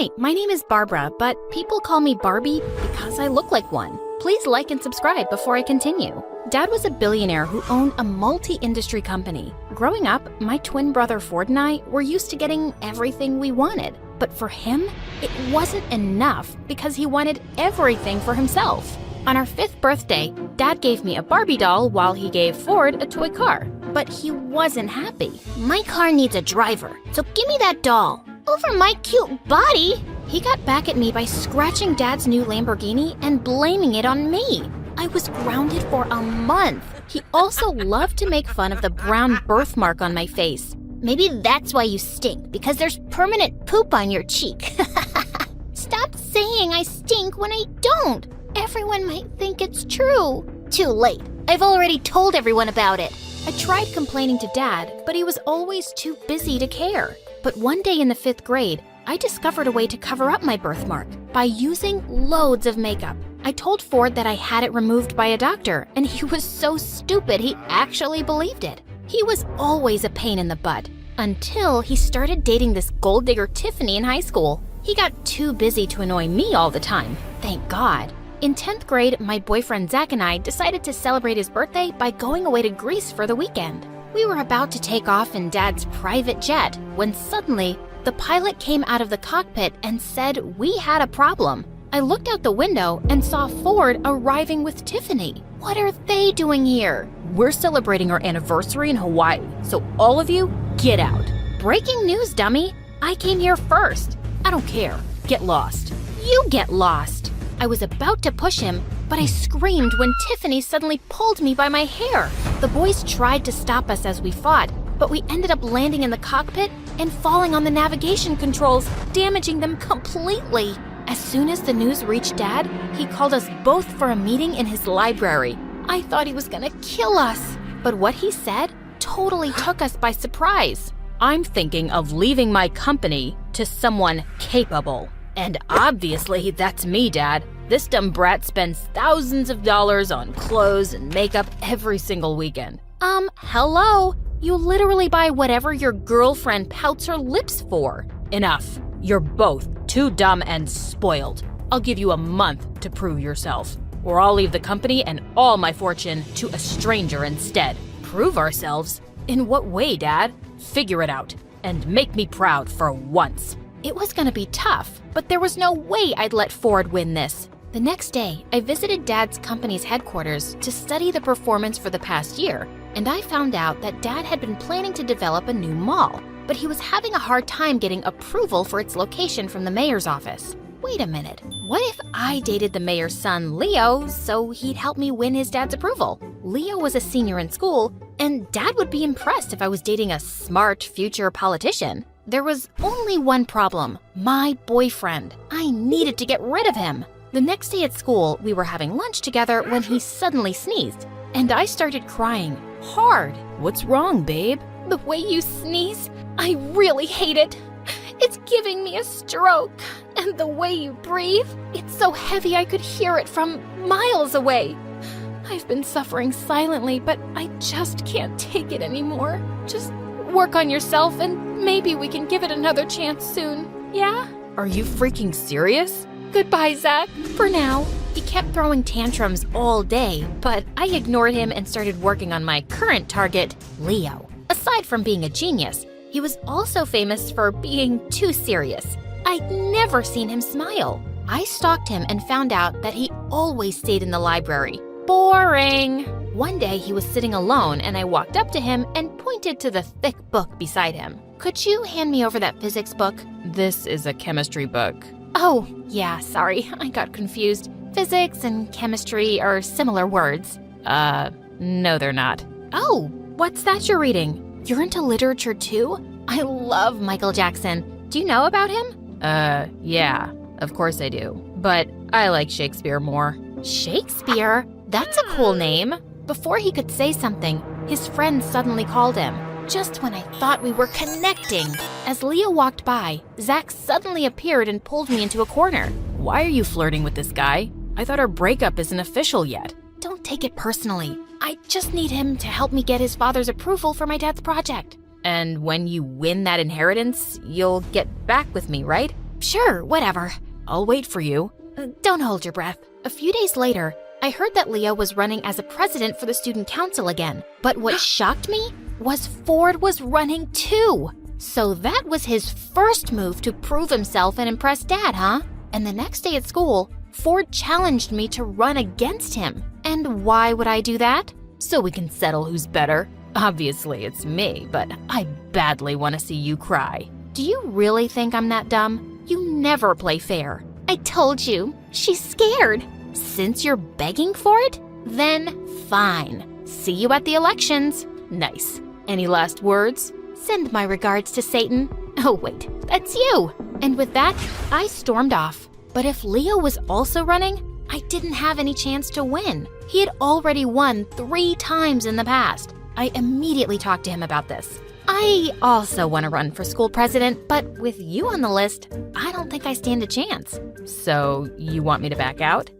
Hi, my name is Barbara, but people call me Barbie because I look like one. Please like and subscribe before I continue. Dad was a billionaire who owned a multi-industry company. Growing up, my twin brother Ford and I were used to getting everything we wanted. But for him, it wasn't enough because he wanted everything for himself. On our 5th birthday, Dad gave me a Barbie doll while he gave Ford a toy car. But he wasn't happy. My car needs a driver, so give me that doll. Over my cute body! He got back at me by scratching Dad's new Lamborghini and blaming it on me. I was grounded for a month. He also loved to make fun of the brown birthmark on my face. Maybe that's why you stink, because there's permanent poop on your cheek. Stop saying I stink when I don't. Everyone might think it's true. Too late. I've already told everyone about it. I tried complaining to Dad, but he was always too busy to care. But one day in the 5th grade, I discovered a way to cover up my birthmark by using loads of makeup. I told Ford that I had it removed by a doctor, and he was so stupid he actually believed it. He was always a pain in the butt, until he started dating this gold digger Tiffany in high school. He got too busy to annoy me all the time, thank God. In 10th grade, my boyfriend Zach and I decided to celebrate his birthday by going away to Greece for the weekend. We were about to take off in Dad's private jet when suddenly the pilot came out of the cockpit and said we had a problem. I looked out the window and saw Ford arriving with Tiffany. What are they doing here? We're celebrating our anniversary in Hawaii, so all of you, get out. Breaking news, dummy. I came here first. I don't care. Get lost. You get lost. I was about to push him, but I screamed when Tiffany suddenly pulled me by my hair. The boys tried to stop us as we fought, but we ended up landing in the cockpit and falling on the navigation controls, damaging them completely. As soon as the news reached Dad, he called us both for a meeting in his library. I thought he was gonna kill us, but what he said totally took us by surprise. I'm thinking of leaving my company to someone capable. And obviously, that's me, Dad. This dumb brat spends thousands of dollars on clothes and makeup every single weekend. Hello? You literally buy whatever your girlfriend pouts her lips for. Enough. You're both too dumb and spoiled. I'll give you a month to prove yourself, or I'll leave the company and all my fortune to a stranger instead. Prove ourselves? In what way, Dad? Figure it out, and make me proud for once. It was gonna be tough, but there was no way I'd let Ford win this. The next day, I visited Dad's company's headquarters to study the performance for the past year, and I found out that Dad had been planning to develop a new mall, but he was having a hard time getting approval for its location from the mayor's office. Wait a minute, what if I dated the mayor's son, Leo, so he'd help me win his dad's approval? Leo was a senior in school, and Dad would be impressed if I was dating a smart future politician. There was only one problem, my boyfriend. I needed to get rid of him. The next day at school, we were having lunch together when he suddenly sneezed, and I started crying hard. What's wrong, babe? The way you sneeze, I really hate it. It's giving me a stroke. And the way you breathe, it's so heavy I could hear it from miles away. I've been suffering silently, but I just can't take it anymore. Just work on yourself and maybe we can give it another chance soon, yeah? Are you freaking serious? Goodbye, Zach, for now. He kept throwing tantrums all day, but I ignored him and started working on my current target, Leo. Aside from being a genius, he was also famous for being too serious. I'd never seen him smile. I stalked him and found out that he always stayed in the library. Boring. One day he was sitting alone and I walked up to him and pointed to the thick book beside him. Could you hand me over that physics book? This is a chemistry book. Oh, yeah, sorry, I got confused. Physics and chemistry are similar words. No they're not. Oh, what's that you're reading? You're into literature too? I love Michael Jackson. Do you know about him? Yeah, of course I do. But I like Shakespeare more. Shakespeare? That's a cool name. Before he could say something, his friend suddenly called him. Just when I thought we were connecting. As Leo walked by, Zach suddenly appeared and pulled me into a corner. Why are you flirting with this guy? I thought our breakup isn't official yet. Don't take it personally. I just need him to help me get his father's approval for my dad's project. And when you win that inheritance, you'll get back with me, right? Sure, whatever. I'll wait for you. Don't hold your breath. A few days later, I heard that Leo was running as a president for the student council again. But what shocked me was Ford was running too. So that was his first move to prove himself and impress Dad, huh? And the next day at school, Ford challenged me to run against him. And why would I do that? So we can settle who's better. Obviously, it's me, but I badly want to see you cry. Do you really think I'm that dumb? You never play fair. I told you, she's scared. Since you're begging for it, then fine. See you at the elections. Nice. Any last words? Send my regards to Satan. Oh wait, that's you. And with that, I stormed off. But if Leo was also running, I didn't have any chance to win. He had already won 3 times in the past. I immediately talked to him about this. I also want to run for school president, but with you on the list, I don't think I stand a chance. So, you want me to back out?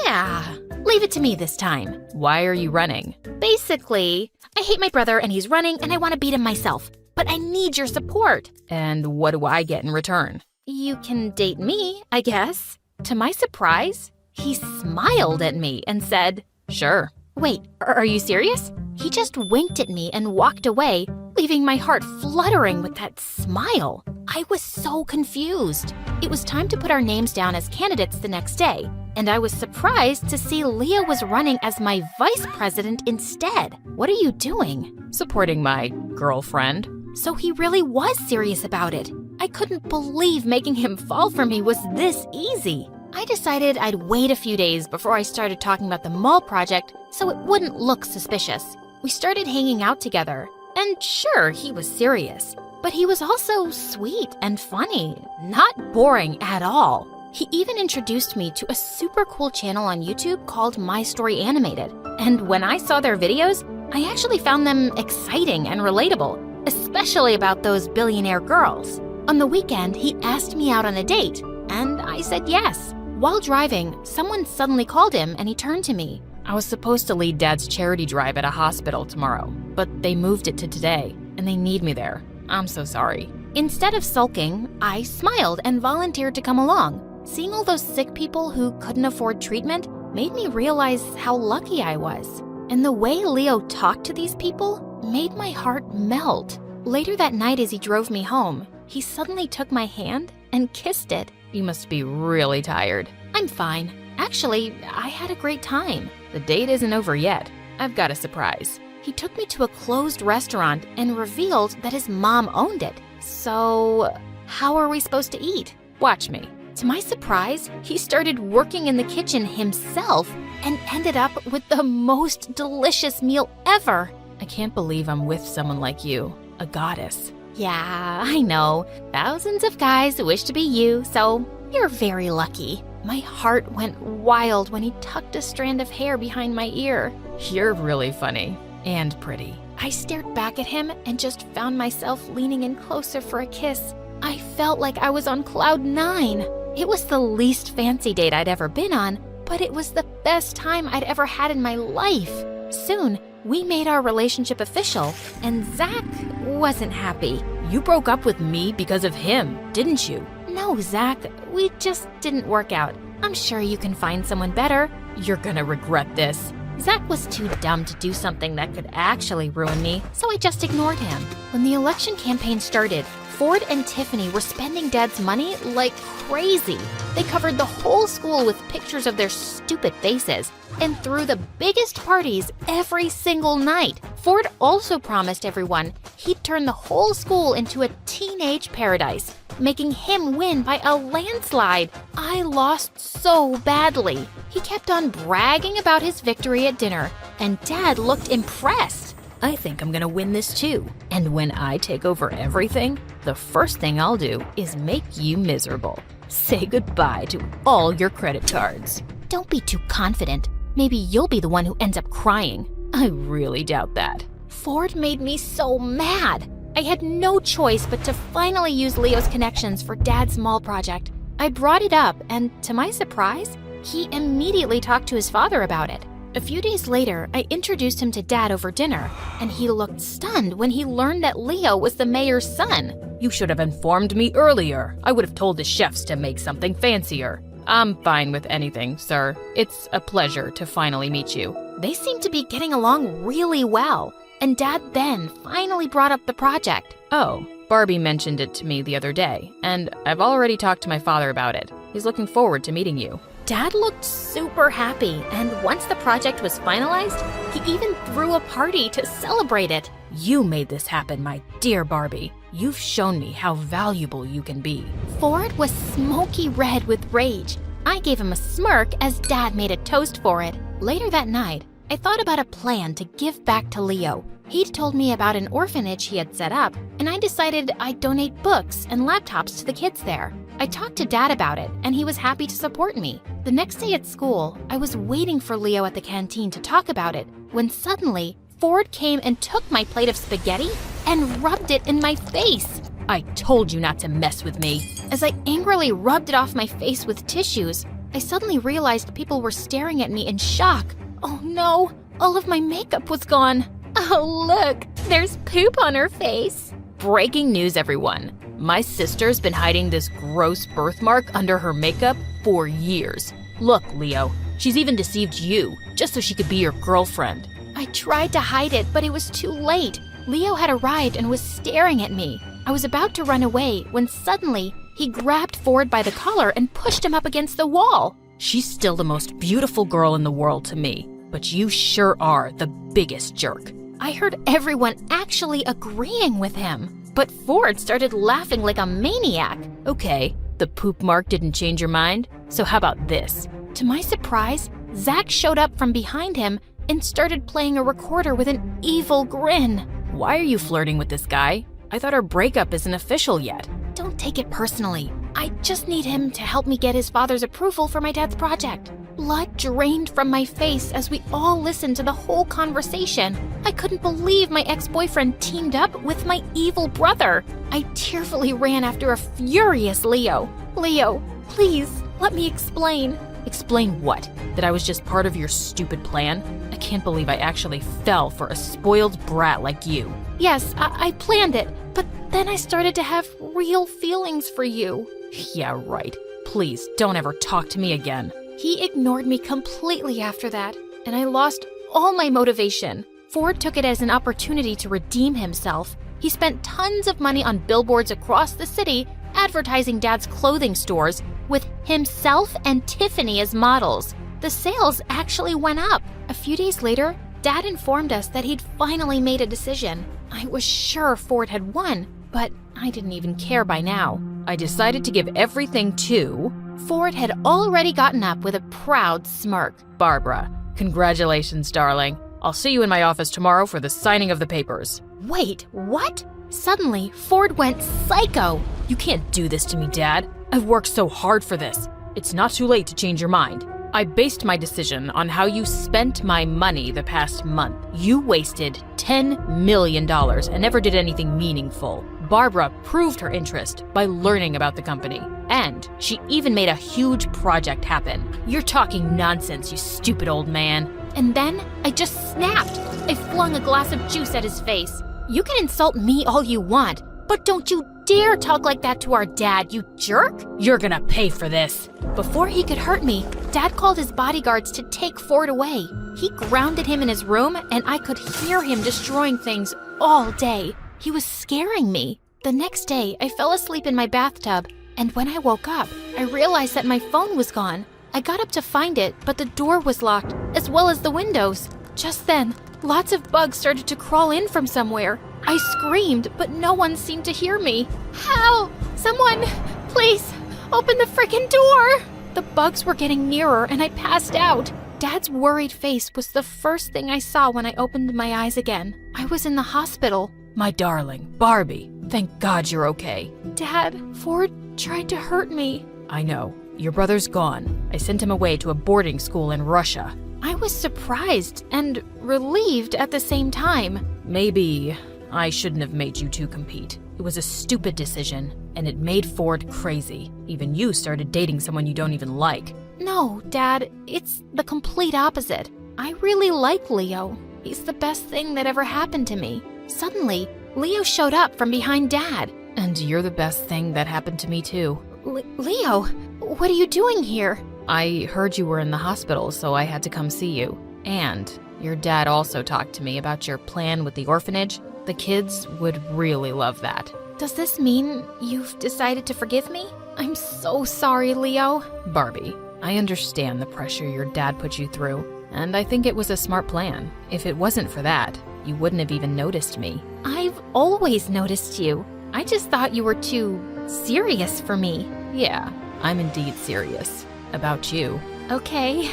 Yeah. Leave it to me this time. Why are you running? Basically, I hate my brother and he's running and I want to beat him myself. But I need your support. And what do I get in return? You can date me, I guess. To my surprise, he smiled at me and said, sure. Wait, are you serious? He just winked at me and walked away, leaving my heart fluttering with that smile. I was so confused. It was time to put our names down as candidates the next day, and I was surprised to see Leo was running as my vice president instead. What are you doing? Supporting my girlfriend. So he really was serious about it. I couldn't believe making him fall for me was this easy. I decided I'd wait a few days before I started talking about the mall project so it wouldn't look suspicious. We started hanging out together, and sure, he was serious, but he was also sweet and funny, not boring at all. He even introduced me to a super cool channel on YouTube called My Story Animated, and when I saw their videos, I actually found them exciting and relatable, especially about those billionaire girls. On the weekend, he asked me out on a date, and I said yes. While driving, someone suddenly called him and he turned to me. I was supposed to lead Dad's charity drive at a hospital tomorrow, but they moved it to today, and they need me there. I'm so sorry. Instead of sulking, I smiled and volunteered to come along. Seeing all those sick people who couldn't afford treatment made me realize how lucky I was. And the way Leo talked to these people made my heart melt. Later that night as he drove me home, he suddenly took my hand and kissed it. You must be really tired. I'm fine. Actually, I had a great time. The date isn't over yet. I've got a surprise. He took me to a closed restaurant and revealed that his mom owned it. So, how are we supposed to eat? Watch me. To my surprise, he started working in the kitchen himself and ended up with the most delicious meal ever. I can't believe I'm with someone like you, a goddess. Yeah, I know. Thousands of guys wish to be you, so you're very lucky. My heart went wild when he tucked a strand of hair behind my ear. You're really funny and pretty. I stared back at him and just found myself leaning in closer for a kiss. I felt like I was on cloud 9. It was the least fancy date I'd ever been on, but it was the best time I'd ever had in my life. Soon, we made our relationship official, and Zach wasn't happy. You broke up with me because of him, didn't you? No, Zach, we just didn't work out. I'm sure you can find someone better. You're gonna regret this. Zach was too dumb to do something that could actually ruin me, so I just ignored him. When the election campaign started, Ford and Tiffany were spending Dad's money like crazy. They covered the whole school with pictures of their stupid faces and threw the biggest parties every single night. Ford also promised everyone he'd turn the whole school into a teenage paradise, making him win by a landslide. I lost so badly. He kept on bragging about his victory at dinner, and Dad looked impressed. I think I'm gonna win this too. And when I take over everything, the first thing I'll do is make you miserable. Say goodbye to all your credit cards. Don't be too confident. Maybe you'll be the one who ends up crying. I really doubt that. Ford made me so mad. I had no choice but to finally use Leo's connections for Dad's mall project. I brought it up, and to my surprise, he immediately talked to his father about it. A few days later, I introduced him to Dad over dinner, and he looked stunned when he learned that Leo was the mayor's son. You should have informed me earlier. I would have told the chefs to make something fancier. I'm fine with anything, sir. It's a pleasure to finally meet you. They seemed to be getting along really well, and Dad then finally brought up the project. Oh, Barbie mentioned it to me the other day, and I've already talked to my father about it. He's looking forward to meeting you. Dad looked super happy, and once the project was finalized, he even threw a party to celebrate it. You made this happen, my dear Barbie. You've shown me how valuable you can be. Ford was smoky red with rage. I gave him a smirk as Dad made a toast for it. Later that night, I thought about a plan to give back to Leo. He'd told me about an orphanage he had set up, and I decided I'd donate books and laptops to the kids there. I talked to Dad about it, and he was happy to support me. The next day at school, I was waiting for Leo at the canteen to talk about it, when suddenly, Ford came and took my plate of spaghetti and rubbed it in my face. I told you not to mess with me. As I angrily rubbed it off my face with tissues, I suddenly realized people were staring at me in shock. Oh no, all of my makeup was gone. Oh look, there's poop on her face. Breaking news, everyone. My sister's been hiding this gross birthmark under her makeup for years. Look, Leo, she's even deceived you just so she could be your girlfriend. I tried to hide it, but it was too late. Leo had arrived and was staring at me. I was about to run away when suddenly he grabbed Ford by the collar and pushed him up against the wall. She's still the most beautiful girl in the world to me, but you sure are the biggest jerk. I heard everyone actually agreeing with him, but Ford started laughing like a maniac. Okay, the poop mark didn't change your mind, so how about this? To my surprise, Zach showed up from behind him and started playing a recorder with an evil grin. Why are you flirting with this guy? I thought our breakup isn't official yet. Don't take it personally. I just need him to help me get his father's approval for my dad's project. Blood drained from my face as we all listened to the whole conversation. I couldn't believe my ex-boyfriend teamed up with my evil brother. I tearfully ran after a furious Leo. Leo, please, let me explain. Explain what? That I was just part of your stupid plan? I can't believe I actually fell for a spoiled brat like you. Yes, I planned it, but then I started to have real feelings for you. Yeah, right. Please, don't ever talk to me again. He ignored me completely after that, and I lost all my motivation. Ford took it as an opportunity to redeem himself. He spent tons of money on billboards across the city advertising Dad's clothing stores with himself and Tiffany as models. The sales actually went up. A few days later, Dad informed us that he'd finally made a decision. I was sure Ford had won, but I didn't even care by now. I decided to give everything to... Ford had already gotten up with a proud smirk. Barbara, congratulations, darling. I'll see you in my office tomorrow for the signing of the papers. Wait, what? Suddenly, Ford went psycho. You can't do this to me, Dad. I've worked so hard for this. It's not too late to change your mind. I based my decision on how you spent my money the past month. You wasted $10 million and never did anything meaningful. Barbara proved her interest by learning about the company. And she even made a huge project happen. You're talking nonsense, you stupid old man. And then I just snapped. I flung a glass of juice at his face. You can insult me all you want, but don't you dare talk like that to our dad, you jerk! You're gonna pay for this. Before he could hurt me, Dad called his bodyguards to take Ford away. He grounded him in his room, and I could hear him destroying things all day. He was scaring me. The next day, I fell asleep in my bathtub, and when I woke up, I realized that my phone was gone. I got up to find it, but the door was locked, as well as the windows. Just then, lots of bugs started to crawl in from somewhere. I screamed, but no one seemed to hear me. Help! Someone, please, open the frickin' door! The bugs were getting nearer, and I passed out. Dad's worried face was the first thing I saw when I opened my eyes again. I was in the hospital. My darling, Barbie, thank God you're okay. Dad, Ford tried to hurt me. I know. Your brother's gone. I sent him away to a boarding school in Russia. I was surprised and relieved at the same time. Maybe I shouldn't have made you two compete. It was a stupid decision, and it made Ford crazy. Even you started dating someone you don't even like. No, Dad, it's the complete opposite. I really like Leo. He's the best thing that ever happened to me. Suddenly, Leo showed up from behind Dad. And you're the best thing that happened to me too. Leo, what are you doing here? I heard you were in the hospital, so I had to come see you. And your dad also talked to me about your plan with the orphanage. The kids would really love that. Does this mean you've decided to forgive me? I'm so sorry, Leo. Barbie, I understand the pressure your dad put you through, and I think it was a smart plan. If it wasn't for that, you wouldn't have even noticed me. I've always noticed you. I just thought you were too serious for me. Yeah, I'm indeed serious about you. Okay.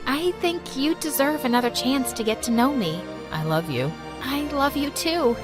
I think you deserve another chance to get to know me. I love you. I love you too.